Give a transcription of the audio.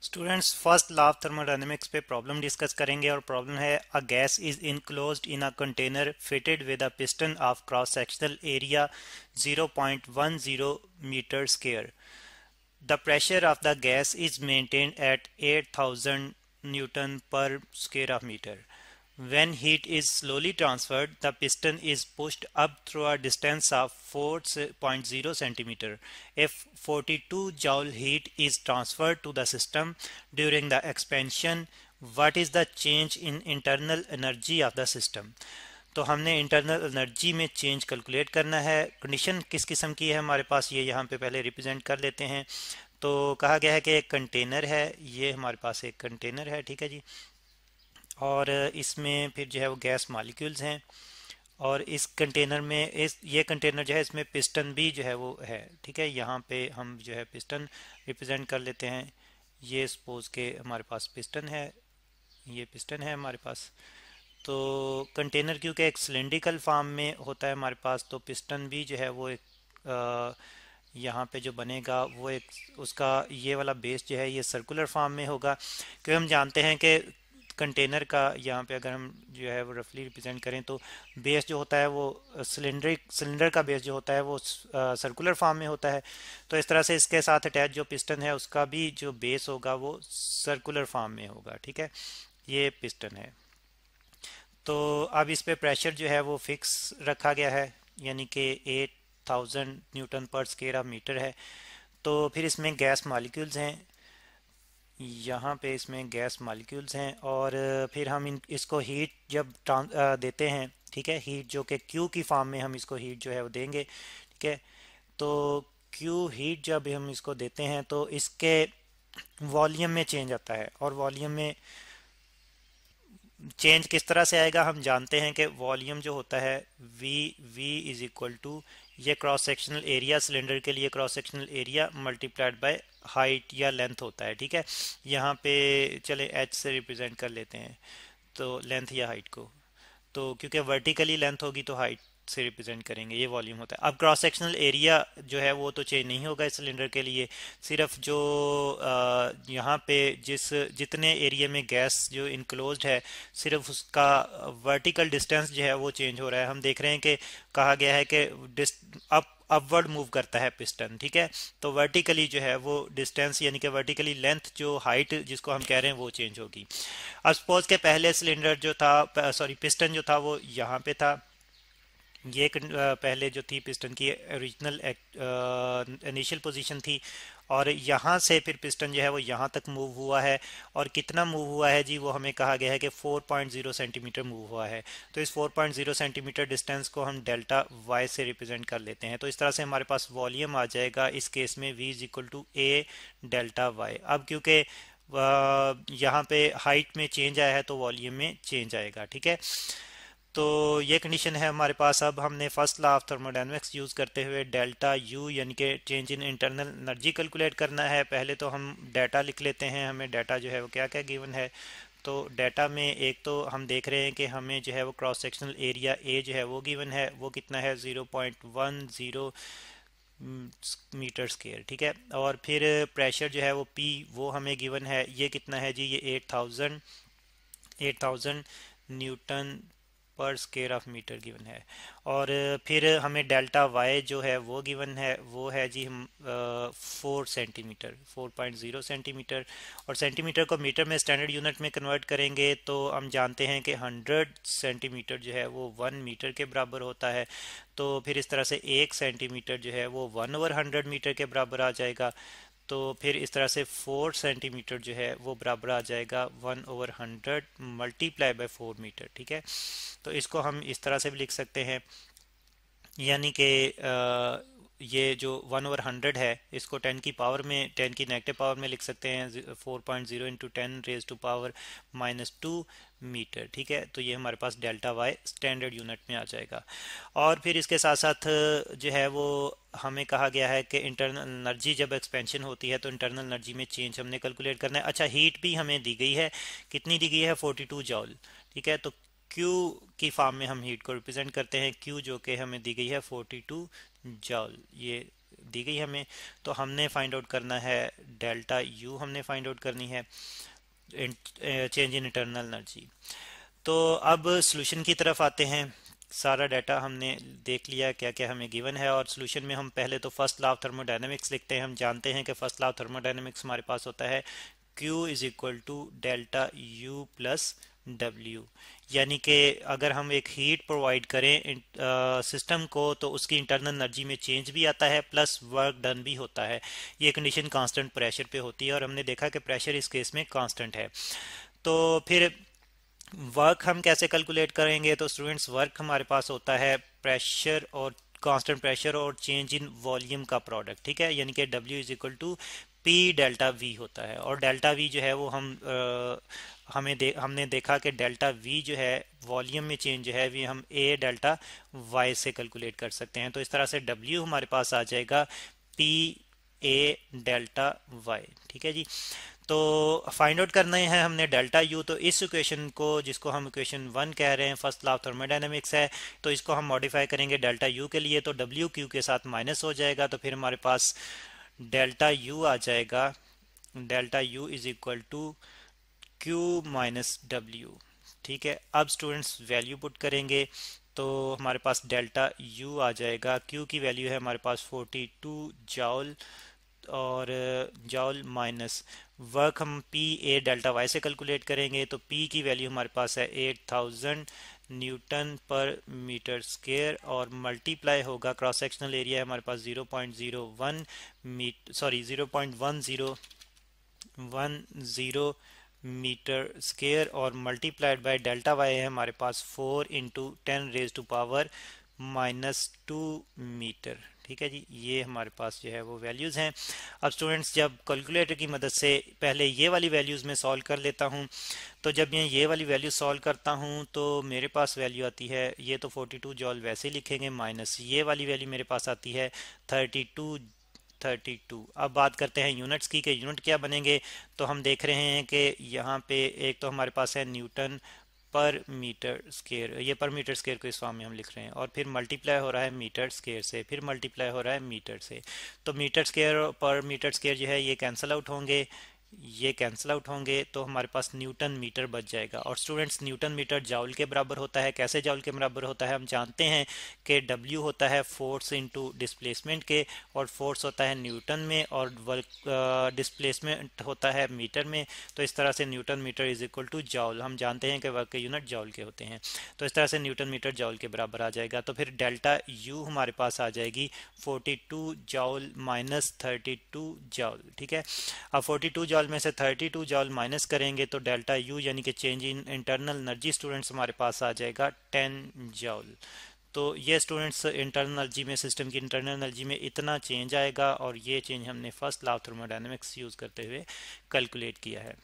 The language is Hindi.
Students first law of thermodynamics पे प्रॉब्लम डिस्कस करेंगे और प्रॉब्लम है a gas is enclosed in a container fitted with a piston of cross sectional area 0.10 metre square. The pressure of the gas is maintained at 8000 newton per square of metre. When heat is slowly transferred, the piston is pushed up through a distance of 4.0 centimeter. If 42 joule heat is transferred to the system during the expansion, what is the change in internal energy of the system? तो हमने इंटरनल एनर्जी में चेंज कैलकुलेट करना है. कंडीशन किस किस्म की है हमारे पास, ये यहाँ पे पहले रिप्रेजेंट कर लेते हैं. तो कहा गया है कि एक कंटेनर है, ये हमारे पास एक कंटेनर है, ठीक है जी. और इसमें फिर जो है वो गैस मॉलिक्यूल्स हैं और इस कंटेनर में इस ये कंटेनर जो है इसमें पिस्टन भी जो है वो है, ठीक है. यहाँ पे हम जो है पिस्टन रिप्रेजेंट कर लेते हैं. ये सपोज के हमारे पास पिस्टन है, ये पिस्टन है हमारे पास. तो कंटेनर क्योंकि एक सिलेंड्रिकल फॉर्म में होता है हमारे पास, तो पिस्टन भी जो है वो एक यहाँ पे जो बनेगा वो एक उसका ये वाला बेस जो है ये सर्कुलर फॉर्म में होगा. क्योंकि हम जानते हैं कि कंटेनर का यहाँ पे अगर हम जो है वो रफली रिप्रेजेंट करें तो बेस जो होता है वो सिलेंडर का बेस जो होता है वो सर्कुलर फॉर्म में होता है. तो इस तरह से इसके साथ अटैच जो पिस्टन है उसका भी जो बेस होगा वो सर्कुलर फॉर्म में होगा, ठीक है. ये पिस्टन है. तो अब इस पे प्रेशर जो है वो फिक्स रखा गया है, यानी कि 8000 newton per square of metre है. तो फिर इसमें गैस मॉलिक्यूल्स हैं, यहाँ पे इसमें गैस मॉलिक्यूल्स हैं. और फिर हम इसको हीट जब देते हैं, ठीक है, हीट जो कि क्यू की फॉर्म में हम इसको हीट जो है वो देंगे, ठीक है. तो क्यू हीट जब हम इसको देते हैं तो इसके वॉल्यूम में चेंज आता है. और वॉल्यूम में चेंज किस तरह से आएगा, हम जानते हैं कि वॉल्यूम जो होता है V V is equal to ये क्रॉस सेक्शनल एरिया, सिलेंडर के लिए cross sectional area multiplied by height या लेंथ होता है, ठीक है. यहाँ पे चले एच से रिप्रेजेंट कर लेते हैं, तो लेंथ या हाइट को. तो क्योंकि वर्टिकली लेंथ होगी तो हाइट से रिप्रेजेंट करेंगे, ये वॉल्यूम होता है. अब क्रॉस सेक्शनल एरिया जो है वो तो चेंज नहीं होगा इस सिलेंडर के लिए, सिर्फ जो यहाँ पे जितने एरिया में गैस जो इनक्लोज्ड है सिर्फ उसका वर्टिकल डिस्टेंस जो है वो चेंज हो रहा है. हम देख रहे हैं कि कहा गया है कि अप अपवर्ड मूव करता है पिस्टन, ठीक है. तो वर्टिकली जो है वो डिस्टेंस यानी कि वर्टिकली लेंथ जो हाइट जिसको हम कह रहे हैं वो चेंज होगी. अब सपोज के पहले सिलेंडर जो था, सॉरी पिस्टन जो था वो यहाँ पे था. ये पहले जो थी पिस्टन की ओरिजिनल इनिशियल पोजीशन थी, और यहाँ से फिर पिस्टन जो है वो यहाँ तक मूव हुआ है. और कितना मूव हुआ है जी, वो हमें कहा गया है कि 4.0 सेंटीमीटर मूव हुआ है. तो इस 4.0 सेंटीमीटर डिस्टेंस को हम डेल्टा वाई से रिप्रेजेंट कर लेते हैं. तो इस तरह से हमारे पास वॉल्यूम आ जाएगा इस केस में v is equal to A delta Y. अब क्योंकि यहाँ पे हाइट में चेंज आया है तो वॉल्यूम में चेंज आएगा, ठीक है. तो ये कंडीशन है हमारे पास. अब हमने first law of thermodynamics use करते हुए डेल्टा यू यानी कि change in internal energy calculate करना है. पहले तो हम डाटा लिख लेते हैं, हमें डाटा जो है वो क्या क्या गिवन है. तो डाटा में एक तो हम देख रहे हैं कि हमें जो है वो क्रॉस सेक्शनल एरिया ए जो है वो गिवन है, वो कितना है 0.10 मीटर स्क्वायर, ठीक है. और फिर प्रेशर जो है वो पी वो हमें गिवन है, ये कितना है जी, ये 8000 newton per square of metre given है. और फिर हमें डेल्टा वाई जो है वो गिवन है, वो है जी हम 4 सेंटीमीटर 4.0 सेंटीमीटर. और सेंटीमीटर को मीटर में स्टैंडर्ड यूनिट में कन्वर्ट करेंगे तो हम जानते हैं कि 100 सेंटीमीटर जो है वो 1 मीटर के बराबर होता है. तो फिर इस तरह से 1 सेंटीमीटर जो है वो 1/100 मीटर के बराबर आ जाएगा. तो फिर इस तरह से 4 सेंटीमीटर जो है वो बराबर आ जाएगा 1/100 मल्टीप्लाई बाय 4 मीटर, ठीक है. तो इसको हम इस तरह से भी लिख सकते हैं, यानी कि ये जो 1/100 है इसको 10 की पावर में 10 की नेगेटिव पावर में लिख सकते हैं 4.0 into 10 raise to power -2 metre, ठीक है. तो ये हमारे पास डेल्टा वाई स्टैंडर्ड यूनिट में आ जाएगा. और फिर इसके साथ साथ जो है वो हमें कहा गया है कि इंटरनल एनर्जी जब एक्सपेंशन होती है तो इंटरनल एनर्जी में चेंज हमने कैलकुलेट करना है. अच्छा, हीट भी हमें दी गई है, कितनी दी गई है 42 जॉल, ठीक है. तो Q की फॉर्म में हम हीट को रिप्रेजेंट करते हैं, Q जो कि हमें दी गई है 42 जॉल, ये दी गई हमें। तो हमने फाइंड आउट करना है डेल्टा यू, हमने फाइंड आउट करनी है चेंज इन इंटरनल एनर्जी। तो अब सॉल्यूशन की तरफ आते हैं। सारा डाटा हमने देख लिया क्या क्या हमें गिवन है, और सॉल्यूशन में हम पहले तो फर्स्ट लॉ ऑफ थर्मोडायनेमिक्स लिखते हैं। हम जानते हैं कि फर्स्ट लॉ ऑफ थर्मोडायनेमिक्स हमारे पास होता है Q is equal to delta U plus W, यानी कि अगर हम एक हीट प्रोवाइड करें सिस्टम को तो उसकी इंटरनल एनर्जी में चेंज भी आता है प्लस वर्क डन भी होता है। ये कंडीशन कांस्टेंट प्रेशर पे होती है और हमने देखा कि प्रेशर इस केस में कांस्टेंट है। तो फिर वर्क हम कैसे कैलकुलेट करेंगे? तो स्टूडेंट्स वर्क हमारे पास होता है प्रेशर और कांस्टेंट प्रेशर और चेंज इन वॉल्यूम का प्रोडक्ट, ठीक है, यानी कि W is equal to P delta V होता है। और डेल्टा V जो है वो हमने देखा कि डेल्टा V जो है वॉल्यूम में चेंज जो है भी हम A डेल्टा Y से कैलकुलेट कर सकते हैं। तो इस तरह से W हमारे पास आ जाएगा P A डेल्टा Y, ठीक है जी। तो फाइंड आउट करना है हमने डेल्टा यू। तो इस इक्वेशन को, जिसको हम इक्वेशन 1 कह रहे हैं, फर्स्ट लॉ ऑफ थर्मोडायनेमिक्स है, तो इसको हम मॉडिफाई करेंगे डेल्टा यू के लिए। तो डब्ल्यू क्यू के साथ माइनस हो जाएगा, तो फिर हमारे पास डेल्टा यू आ जाएगा। Delta U is equal to Q minus W, ठीक है। अब स्टूडेंट्स वैल्यू पुट करेंगे तो हमारे पास डेल्टा यू आ जाएगा। क्यू की वैल्यू है हमारे पास 42 जॉल, और जॉल माइनस वर्क हम पी ए डेल्टा वाई से कैलकुलेट करेंगे। तो पी की वैल्यू हमारे पास है 8000 न्यूटन पर मीटर स्क्वायर, और मल्टीप्लाई होगा क्रॉस सेक्शनल एरिया हमारे पास 0.01 मीटर स्क्वायर, और मल्टीप्लाइड बाय डेल्टा वाई है हमारे पास 4 into 10 raise to power -2 metre, ठीक है जी। ये हमारे पास जो है वो वैल्यूज़ हैं। अब स्टूडेंट्स जब कैलकुलेटर की मदद से पहले ये वाली वैल्यूज़ में सॉल्व कर लेता हूँ, तो जब मैं ये वाली वैल्यू सॉल्व करता हूँ तो मेरे पास वैल्यू आती है, ये तो 42 जॉल वैसे ही लिखेंगे, माइनस ये वाली वैल्यू मेरे पास आती है 32। अब बात करते हैं यूनिट्स की कि यूनिट क्या बनेंगे। तो हम देख रहे हैं कि यहाँ पे एक तो हमारे पास है न्यूटन पर मीटर स्क्वायर, ये पर मीटर स्क्वायर को इस फॉर्म में हम लिख रहे हैं, और फिर मल्टीप्लाई हो रहा है मीटर स्क्वायर से, फिर मल्टीप्लाई हो रहा है मीटर से। तो मीटर स्क्वायर और पर मीटर स्क्वायर जो है ये कैंसिल आउट होंगे, ये कैंसिल आउट होंगे, तो हमारे पास न्यूटन मीटर बच जाएगा। और स्टूडेंट्स न्यूटन मीटर जाउल के बराबर होता है। कैसे जाउल के बराबर होता है? हम जानते हैं कि डब्ल्यू होता है फोर्स इनटू डिस्प्लेसमेंट के, और फोर्स होता है न्यूटन में और वर्क डिस्प्लेसमेंट होता है मीटर में। तो इस तरह से newton metre is equal to joule, हम जानते हैं कि वर्क के यूनिट जाउल के होते हैं। तो इस तरह से न्यूटन मीटर जाउल के बराबर आ जाएगा। तो फिर डेल्टा यू हमारे पास आ जाएगी 42 जाउल माइनस 32 जाउल, ठीक है। अब 42 जॉल में से 32 जॉल माइनस करेंगे तो डेल्टा यू यानी कि change in internal energy students हमारे पास आ जाएगा 10 जॉल। तो ये स्टूडेंट्स इंटरनल एनर्जी में, सिस्टम की इंटरनल एनर्जी में इतना चेंज आएगा, और ये चेंज हमने first law of thermodynamics use करते हुए कैलकुलेट किया है।